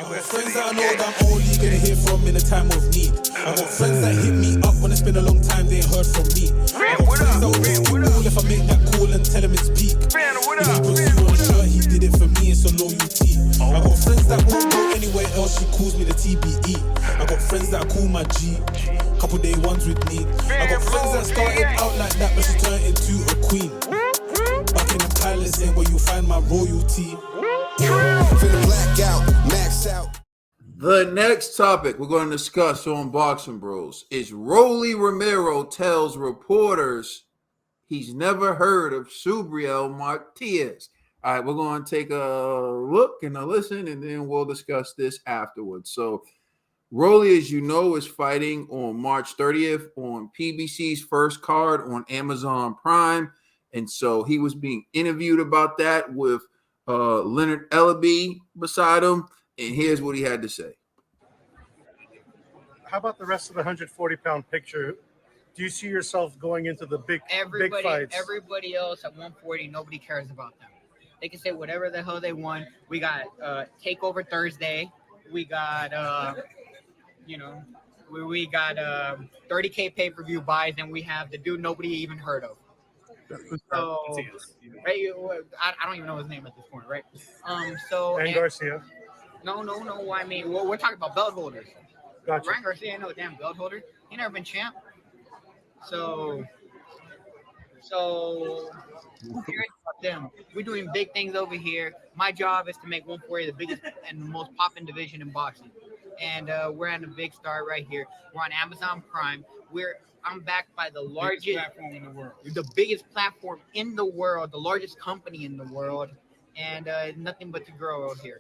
I got friends that I know that I'm only gonna hear from in a time of need. I got friends that hit me up when it's been a long time they ain't heard from me. I got friends that will just be cool if I make that call and tell him it's peak. If he puts you on a shirt, he did it for me, it's a loyalty. I got friends that won't go anywhere else, she calls me the TBE. I got friends that I call my G, couple day ones with me. I got friends that started out like that, but she turned into a queen. Back in the palace ain't where you find my royalty. The next topic we're going to discuss on Boxing Bros is Rolly Romero tells reporters he's never heard of Subriel Matias. All right, we're going to take a look and a listen, and then we'll discuss this afterwards. So, Rolly, as you know, is fighting on March 30th on PBC's first card on Amazon Prime. And so he was being interviewed about that with Leonard Ellaby beside him. And here's what he had to say. How about the rest of the 140-pound picture? Do you see yourself going into the big fights? Everybody else at 140, nobody cares about them. They can say whatever the hell they want. We got Takeover Thursday. We got, we got 30K pay-per-view buys, and we have the dude nobody even heard of. So, right, I don't even know his name at this point, right? And Garcia. No. I mean, we're talking about belt holders. Gotcha. Ryan Garcia ain't no damn belt holder. He never been champ. So who cares about them? We're doing big things over here. My job is to make 140 the biggest and the most popping division in boxing. And we're at a big start right here. We're on Amazon Prime. I'm backed by the largest platform in the world, the biggest platform in the world, the largest company in the world, and nothing but to grow out here.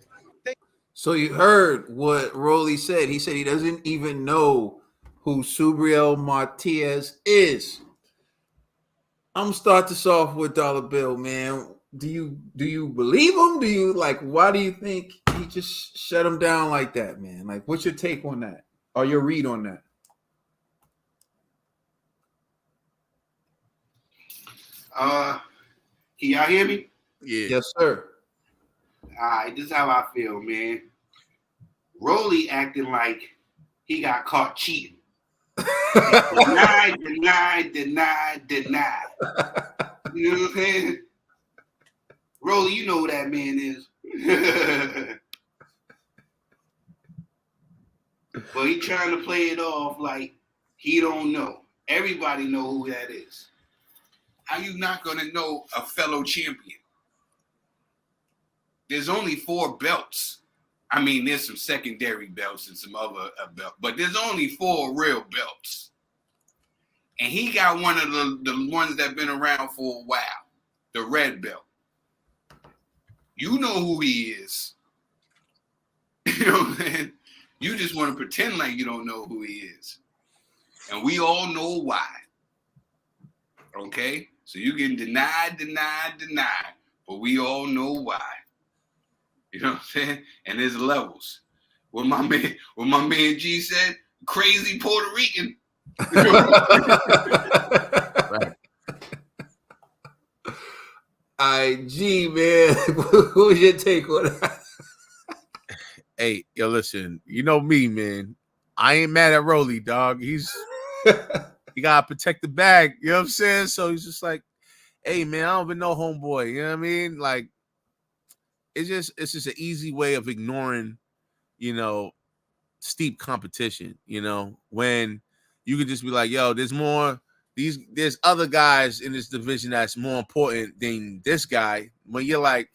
So you heard what Rolly said. He said he doesn't even know who Subriel Matias is. I'm gonna start this off with Dollar Bill, man. Do you believe him? Do you why do you think he just shut him down like that, man? Like, what's your take on that? Or your read on that? Can y'all hear me? Yeah. Yes, sir. All right, this is how I feel, man. Rolly acting like he got caught cheating. Deny. You know what I'm saying? Rolly, you know who that man is. But he trying to play it off like he don't know. Everybody know who that is. How you not going to know a fellow champion? There's only 4 belts. I mean, there's some secondary belts and some other belts, but there's only 4 real belts. And he got one of the ones that been around for a while, the red belt. You know who he is. You know what I'm saying? You just want to pretend like you don't know who he is. And we all know why. Okay? So you can deny, but we all know why. You know what I'm saying? And there's levels. What my man G said, crazy Puerto Rican. Right. G, man, who's your take on that? Hey, yo, listen, you know me, man. I ain't mad at Rolly, dog. He gotta protect the bag, you know what I'm saying? So he's just like, hey, man, I don't even know homeboy, you know what I mean? Like, it's just an easy way of ignoring, steep competition, when you could just be like, yo, there's other guys in this division that's more important than this guy. When you're like,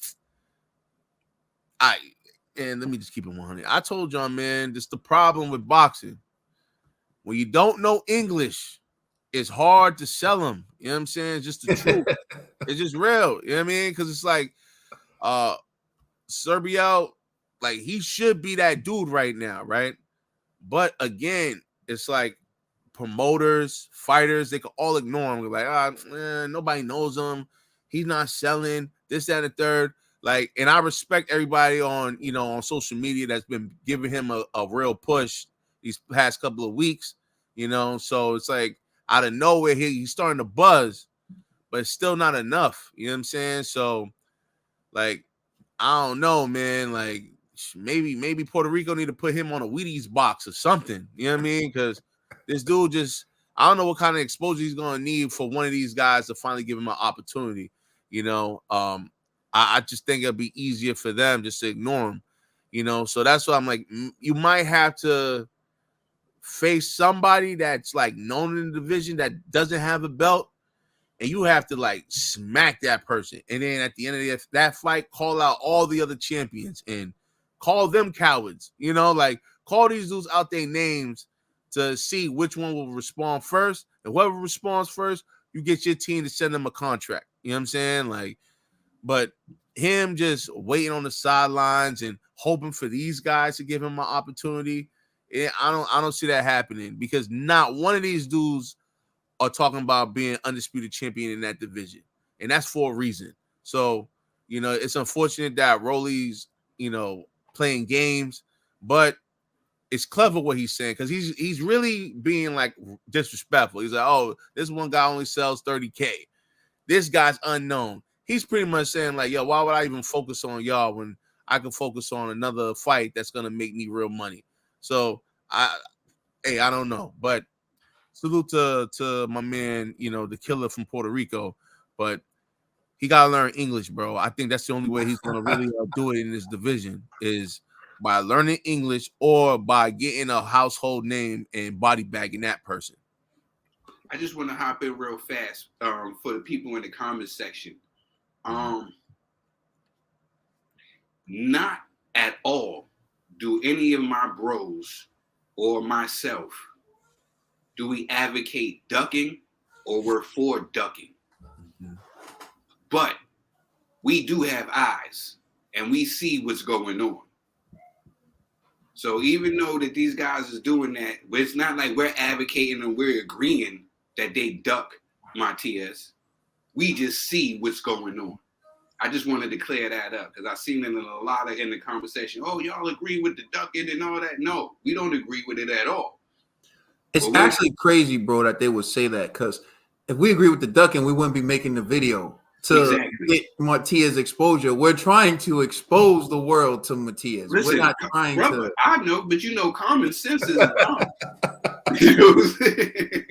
and let me just keep it 100. I told y'all, man, this is the problem with boxing. When you don't know English, it's hard to sell them. You know what I'm saying? It's just the truth. It's just real. You know what I mean? Because it's like, Subriel, like, he should be that dude right now, right? But again, it's like promoters, fighters, they can all ignore him. They're like, nobody knows him. He's not selling this, that, and the third. Like, and I respect everybody on, on social media that's been giving him a real push these past couple of weeks, So it's like out of nowhere, he's starting to buzz, but it's still not enough. You know what I'm saying? So, like, I don't know, man. Like, maybe Puerto Rico need to put him on a Wheaties box or something. You know what I mean? Because this dude just, I don't know what kind of exposure he's gonna need for one of these guys to finally give him an opportunity. You know, I just think it'll be easier for them just to ignore him. You know, so that's why I'm like, you might have to face somebody that's like known in the division that doesn't have a belt, and you have to like smack that person. And then at the end of that fight, call out all the other champions and call them cowards. You know, like call these dudes out their names to see which one will respond first. And whoever responds first, you get your team to send them a contract. You know what I'm saying? Like, but him just waiting on the sidelines and hoping for these guys to give him an opportunity, I don't see that happening, because not one of these dudes are talking about being undisputed champion in that division, and that's for a reason. So, you know, it's unfortunate that Rolly's, you know, playing games, but it's clever what he's saying, because he's really being like disrespectful. He's like, oh, this one guy only sells 30K. This guy's unknown. He's pretty much saying like, yo, why would I even focus on y'all when I can focus on another fight that's gonna make me real money? So I don't know, but salute to my man, you know, the killer from Puerto Rico, but he gotta learn English, bro. I think that's the only way he's gonna really do it in this division, is by learning English or by getting a household name and body bagging that person. I just want to hop in real fast for the people in the comments section. Not at all do any of my bros or myself do we advocate ducking or we're for ducking. Mm-hmm. But we do have eyes and we see what's going on. So even though that these guys is doing that, but it's not like we're advocating and we're agreeing that they duck Matias. We just see what's going on. I just wanted to clear that up, because I've seen it in a lot of in the conversation. Oh, y'all agree with the ducking and all that? No, we don't agree with it at all. It's actually crazy, bro, that they would say that, because if we agree with the ducking, we wouldn't be making the video to get Matias exposure. We're trying to expose the world to Matias. Listen, we're not trying to. I know, but you know, common sense is dumb. You know what I'm saying?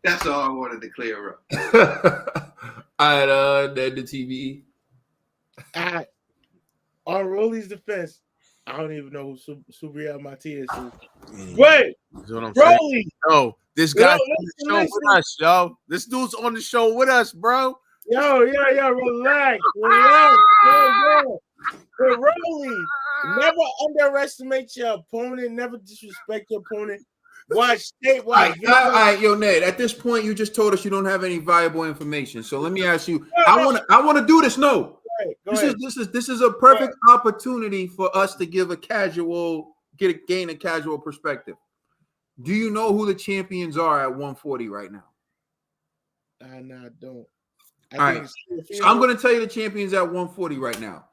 That's all I wanted to clear up. All right, then the TV. On Rolly's defense, I don't even know who Subriel Matias is. Wait, Rolly. No, this guy's on the show with us, yo. This dude's on the show with us, bro. Yo, relax. But Rolly, never underestimate your opponent. Never disrespect your opponent. Watch state. All right, yo, Ned. At this point, you just told us you don't have any valuable information. So let me ask you. I want to do this. No. This is a perfect opportunity for us to give gain a casual perspective. Do you know who the champions are at 140 right now? No, I don't. All right. So I'm going to tell you the champions at 140 right now.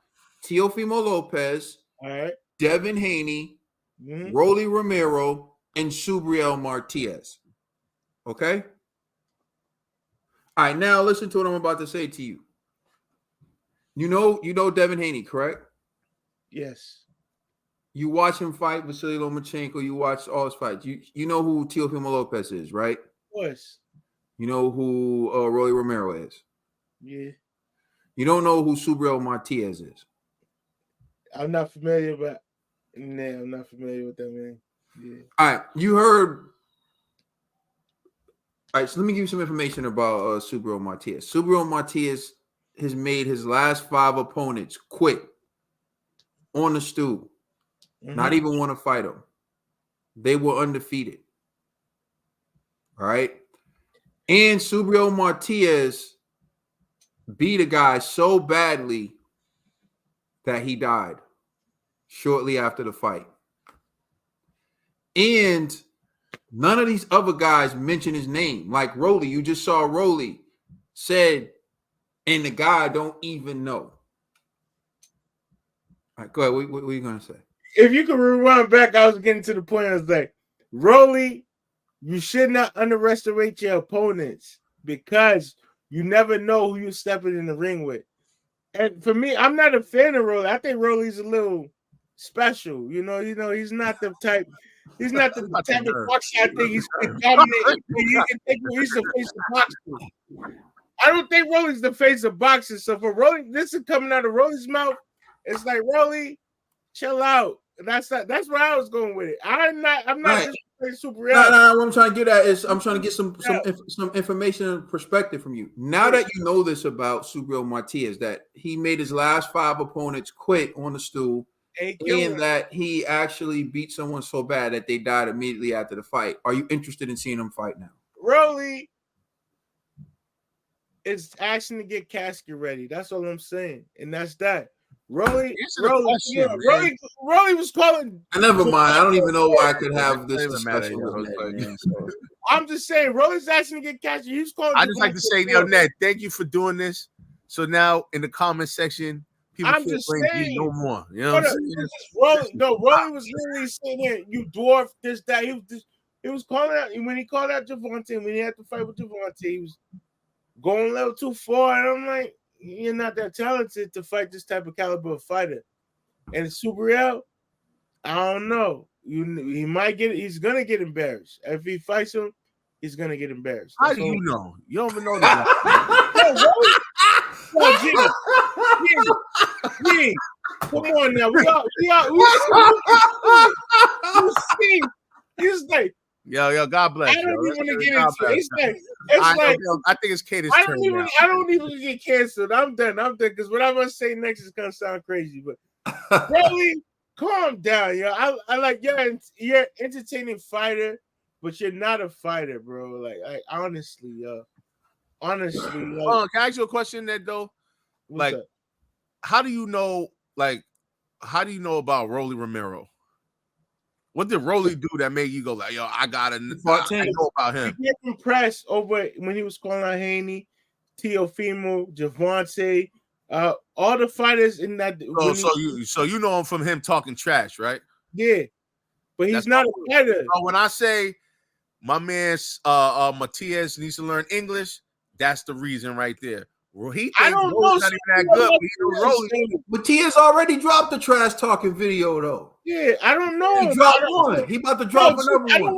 Teofimo Lopez, all right, Devin Haney, Rolly Romero, and Subriel Matias. Okay? All right, now listen to what I'm about to say to you. You know Devin Haney, correct? Yes. You watch him fight Vasily Lomachenko. You watch all his fights. You know who Teofimo Lopez is, right? Of course. You know who Rolly Romero is? Yeah. You don't know who Subriel Matias is? I'm not familiar, but I'm not familiar with that man. Yeah. All right, you heard. All right, so let me give you some information about Subriel Matias. Subriel Matias has made his last 5 opponents quit on the stool. Not even want to fight him. They were undefeated. All right. And Subriel Matias beat a guy so badly that he died shortly after the fight. And none of these other guys mention his name. Like Rolly, you just saw Rolly said, and the guy don't even know. All right, go ahead. What are you going to say? If you could rewind back, I was getting to the point. I was like, Rolly, you should not underestimate your opponents, because you never know who you're stepping in the ring with. And for me, I'm not a fan of Rolly. I think Rolly's a little special. He's not the type. He's not the type of boxer I think he's dominant. You can think he's the face of boxing. I don't think Rolly's the face of boxing. So for Rolly, this is coming out of Rolly's mouth. It's like, Rolly, chill out. And that's where I was going with it. I'm not just playing Subriel. No. What I'm trying to get at is I'm trying to get some information and perspective from you. Now that you know this about Subriel Matias, that he made his last 5 opponents quit on the stool, and that he actually beat someone so bad that they died immediately after the fight. Are you interested in seeing him fight now? Rolly is asking to get casket ready. That's all I'm saying, and that's that. Rolly was calling. Never mind. I don't even know why I could have this discussion with Ned. I'm just saying, Rolly's asking to get casket. He's calling. I just like to say, Ned, thank you for doing this. So now in the comment section, people I'm just saying no more. You know what I'm saying? Rolly was literally saying here, you dwarf this, that. He was calling out when he called out Javante, when he had to fight with Javante, he was going a little too far. And I'm like, you're not that talented to fight this type of caliber of fighter. And Subriel, I don't know. He might get. He's gonna get embarrassed if he fights him. He's gonna get embarrassed. How do you know? You don't even know that. Gee, come on now. We see. He's like, yo, God bless. I don't even want to get into it. I think it's Katie's turn. I don't even get canceled. I'm done because what I'm gonna say next is gonna sound crazy. But Rolly, calm down, yo. I like you're an entertaining fighter, but you're not a fighter, bro. Like honestly, yo. Honestly, can I ask you a question, Ned, though? Like, how do you know about Rolly Romero? What did Rolly do that made you go like, yo, I know about him? He get impressed over when he was calling out Haney, Teofimo, Javante, all the fighters in that. So you know him from him talking trash, right? Yeah, but he's not a fighter. When I say my man Matias needs to learn English, that's the reason right there. He thinks Rolly's not even that good, but he Rolly. Matias already dropped the trash talking video though. Yeah, I don't know. He dropped one. He about to drop another one. I don't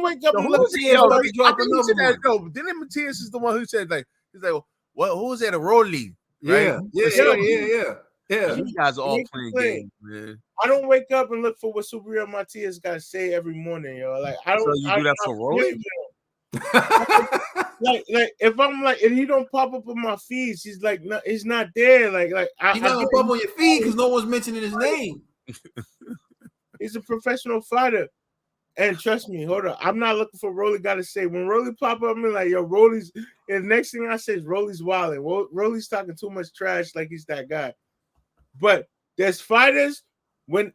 wake up and look at another one. Didn't Matias is the one who said he's like, well, who was that? A Rolly? Right? Yeah. You guys are all playing games, man. I don't wake up and look for what Subriel Matias got to say every morning, yo. Like I don't. So you do that for Rolly? like if I'm like, and he don't pop up on my feeds, he's like, no, he's not there. Like he's not gonna pop on your feed because no one's mentioning his name. He's a professional fighter, and trust me, hold on, I'm not looking for Rolly got to say. When Rolly pop up, I'm like, yo, Rolly's. And the next thing I say is Rolly's wilding. Rolly's talking too much trash, like he's that guy. But there's fighters what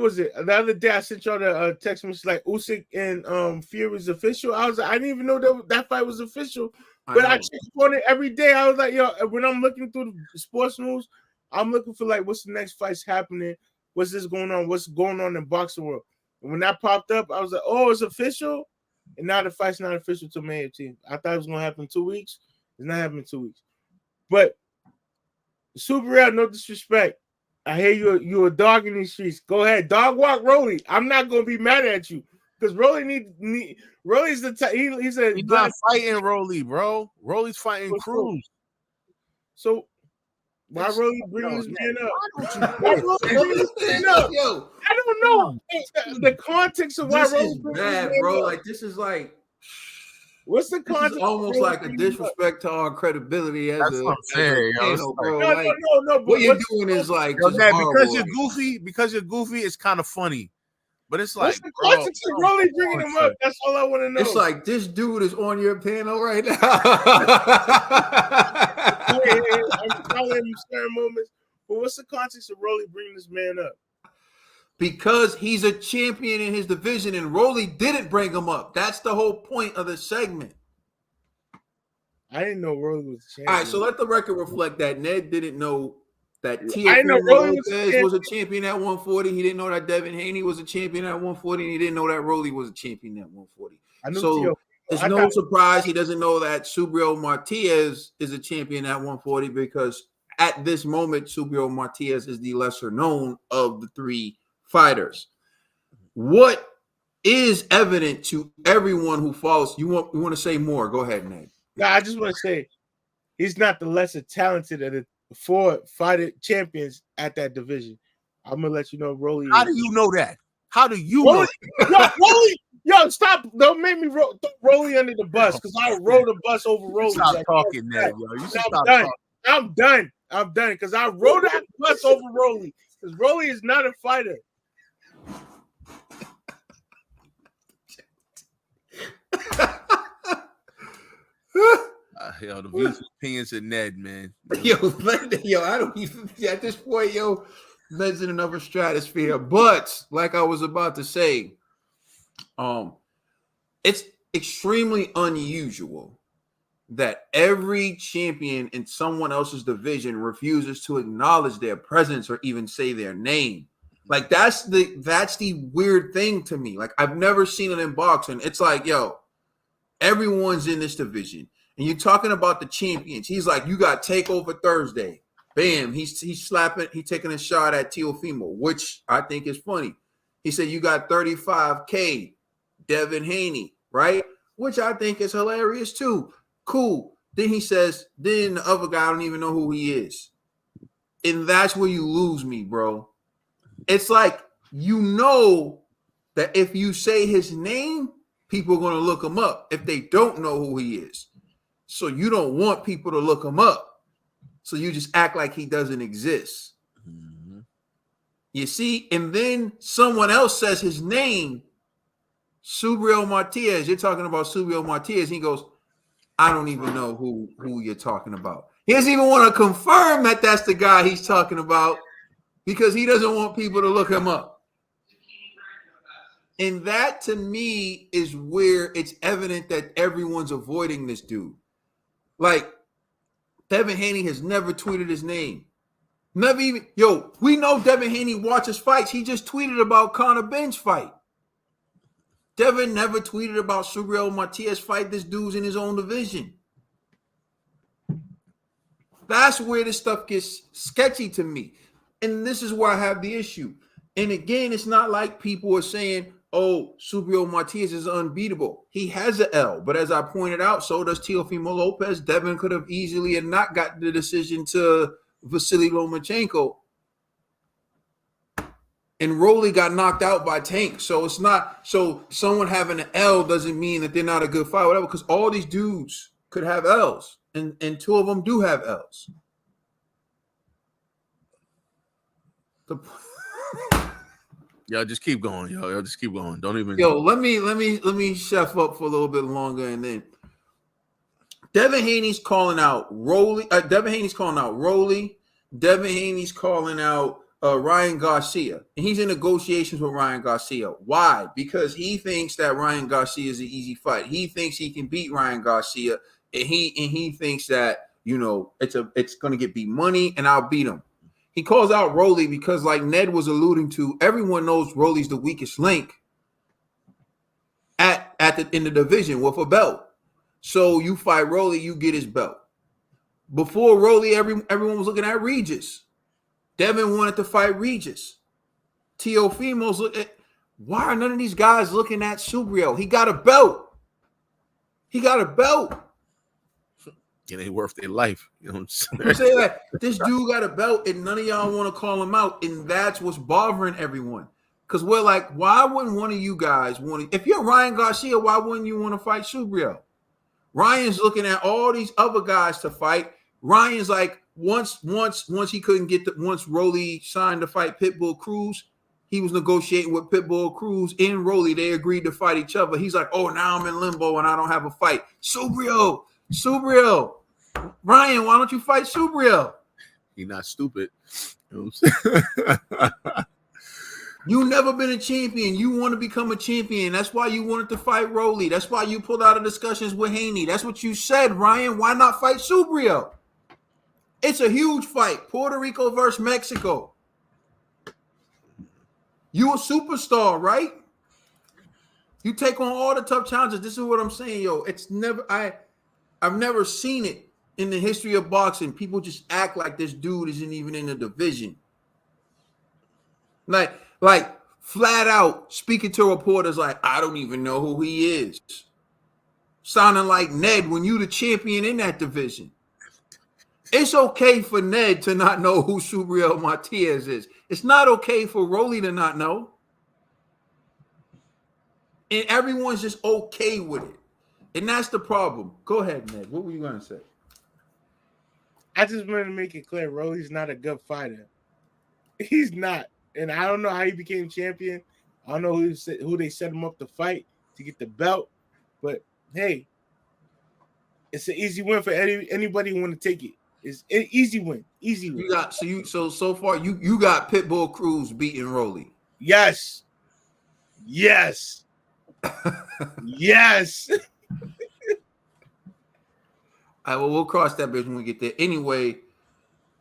was it? The other day I sent y'all the text message like Usyk and Fury's official. I was like, I didn't even know that fight was official. But I check on it every day. I was like, yo, when I'm looking through the sports news, I'm looking for like what's the next fight's happening, what's this going on, what's going on in boxing world. And when that popped up, I was like, oh, it's official. And now the fight's not official till May 18th. I thought it was gonna happen in 2 weeks. It's not happening in 2 weeks. But Subriel, no disrespect. I hear you're a dog in these streets. Go ahead, dog walk Rolly. I'm not gonna be mad at you because Rolly Rolly's the type. He's not fighting Rolly, bro. Rolly's fighting Cruz. So why Rolly bring this man up? Why Rolly bring this man up? Yo, I don't know the context of why Rolly bring this man bro. up. Like this is like. What's the context? It's almost like a disrespect to our credibility as That's what I'm saying, bro. No. What you're doing is like because you're goofy, it's kind of funny. But it's like, what's the context of Rolly bringing him up? That's all I want to know. It's like this dude is on your panel right now. I'm telling him certain moments. But what's the context of Rolly bringing this man up? Because he's a champion in his division, and Rolly didn't bring him up. That's the whole point of the segment. I didn't know Rolly was a champion. All right, so let the record reflect that Ned didn't know that Teofimo was a champion at 140. He didn't know that Devin Haney was a champion at 140, and he didn't know that Rolly was a champion at 140. It's no surprise he doesn't know that Subriel Matias is a champion at 140 because at this moment, Subriel Matias is the lesser known of the three fighters. What is evident to everyone who follows? You want to say more? Go ahead, Nate. No, I just want to say he's not the lesser talented of the four fighter champions at that division. I'm gonna let you know, Rolly. How do you know that? How do you know? Rolly, yo, stop! Don't make me throw Rolly under the bus because I rode the bus over Rolly. Stop talking, man. Yo. You stop done. talking. I'm done because I rode that bus over Rolly because Rolly is not a fighter. Yo, the views and opinions of Ned, man. Yo, I don't even at this point, yo, Ned's in another stratosphere. But like I was about to say, it's extremely unusual that every champion in someone else's division refuses to acknowledge their presence or even say their name. Like that's the weird thing to me. Like I've never seen it in boxing. It's like, yo, everyone's in this division. And you're talking about the champions. He's like, you got Takeover Thursday. Bam. He's slapping. He's taking a shot at Teofimo, which I think is funny. He said, you got 35K, Devin Haney, right? Which I think is hilarious too. Cool. Then he says, then the other guy, I don't even know who he is. And that's where you lose me, bro. It's like, you know that if you say his name, people are going to look him up if they don't know who he is. So you don't want people to look him up. So you just act like he doesn't exist. Mm-hmm. You see? And then someone else says his name, Subriel Matias. You're talking about Subriel Matias. He goes, I don't even know who you're talking about. He doesn't even want to confirm that that's the guy he's talking about because he doesn't want people to look him up. And that to me is where it's evident that everyone's avoiding this dude. Like, Devin Haney has never tweeted his name. Never even, we know Devin Haney watches fights. He just tweeted about Conor Ben's fight. Devin never tweeted about Subriel Matias fight. This dude's in his own division. That's where this stuff gets sketchy to me. And this is where I have the issue. And again, it's not like people are saying, oh, Subriel Matias is unbeatable. He has an L. But as I pointed out, so does Teofimo Lopez. Devin could have easily and not got the decision to Vasily Lomachenko. And Rolly got knocked out by Tank. So it's not, so someone having an L doesn't mean that they're not a good fighter, whatever, because all these dudes could have L's. And two of them do have L's. Yo, just keep going. Yo, just keep going. Don't even. Yo, let me chef up for a little bit longer, and then Devin Haney's calling out Rolly. Devin Haney's calling out Rolly. Devin Haney's calling out Ryan Garcia, and he's in negotiations with Ryan Garcia. Why? Because he thinks that Ryan Garcia is an easy fight. He thinks he can beat Ryan Garcia, and he thinks that it's going to get beat money, and I'll beat him. He calls out Rolly because, like Ned was alluding to, everyone knows Rolly's the weakest link in the division with a belt. So you fight Rolly, you get his belt. Before Rolly, everyone was looking at Regis. Devin wanted to fight Regis. Teofimo's looking at, why are none of these guys looking at Subriel? He got a belt. It ain't worth their life. You know what I'm saying? Like, this dude got a belt and none of y'all want to call him out. And that's what's bothering everyone. Because we're like, why wouldn't one of you guys want to? If you're Ryan Garcia, why wouldn't you want to fight Subriel? Ryan's looking at all these other guys to fight. Ryan's like, once he couldn't get once Rolly signed to fight Pitbull Cruz, he was negotiating with Pitbull Cruz and Rolly. They agreed to fight each other. He's like, oh, now I'm in limbo and I don't have a fight. Subriel, Ryan, why don't you fight Subriel? He's not stupid. You know what I'm saying? You never been a champion. You want to become a champion. That's why you wanted to fight Rolly. That's why you pulled out of discussions with Haney. That's what you said, Ryan. Why not fight Subriel? It's a huge fight. Puerto Rico versus Mexico. You a superstar, right? You take on all the tough challenges. This is what I'm saying, yo. I've never seen it in the history of boxing. People just act like this dude isn't even in the division. Like flat out speaking to reporters like, I don't even know who he is. Sounding like Ned when you the champion in that division. It's okay for Ned to not know who Subriel Matias is. It's not okay for Rolly to not know. And everyone's just okay with it. And that's the problem. Go ahead, Ned. What were you going to say? I just wanted to make it clear, Rolly's not a good fighter. He's not. And I don't know how he became champion. I don't know who they set him up to fight to get the belt. But, hey, it's an easy win for anybody who want to take it. It's an easy win. Easy win. So far you got Pitbull Cruz beating Rolly. Yes. Yes. Yes. We'll cross that bridge when we get there. Anyway,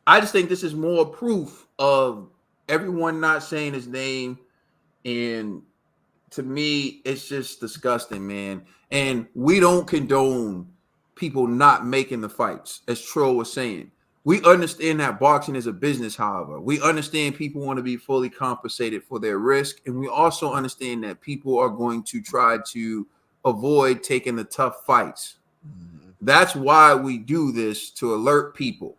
I just think this is more proof of everyone not saying his name. And to me, it's just disgusting, man. And we don't condone people not making the fights, as Tro was saying. We understand that boxing is a business, however. We understand people want to be fully compensated for their risk. And we also understand that people are going to try to avoid taking the tough fights. That's why we do this, to alert people.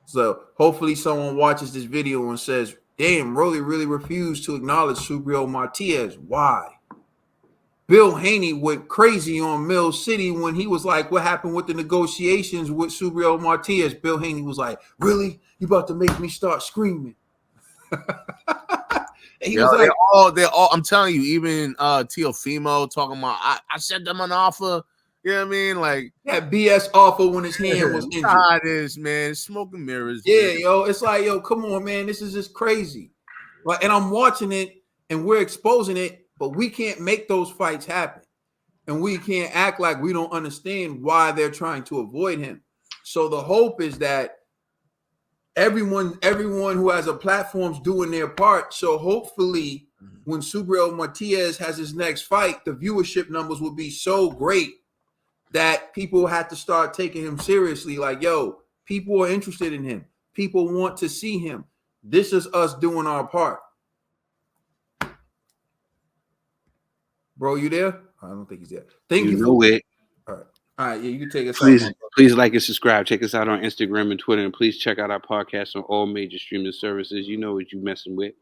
So hopefully someone watches this video and says, damn, Rolly really refused to acknowledge Subriel Matias. Why? Bill Haney went crazy on Mill City when he was like, what happened with the negotiations with Subriel Matias? Bill Haney was like, really? You about to make me start screaming? They're all, I'm telling you, even Teofimo talking about, I sent them an offer. You know what I mean? Like that BS offer when his hand was injured. It is, man. It's smoke and mirrors. Yeah, man. yo. It's like, yo, come on, man. This is just crazy. Like, and I'm watching it and we're exposing it, but we can't make those fights happen. And we can't act like we don't understand why they're trying to avoid him. So the hope is that everyone who has a platform's doing their part. So hopefully when Subriel Matias has his next fight, the viewership numbers will be so great that people have to start taking him seriously. Like, yo, people are interested in him. People want to see him. This is us doing our part. Bro, you there? I don't think he's there. Thank you. Know it. All right. Yeah, you can take us out. Please like and subscribe. Check us out on Instagram and Twitter. And please check out our podcast on all major streaming services. You know what you're messing with.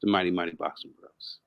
The Mighty Mighty Boxing Bros.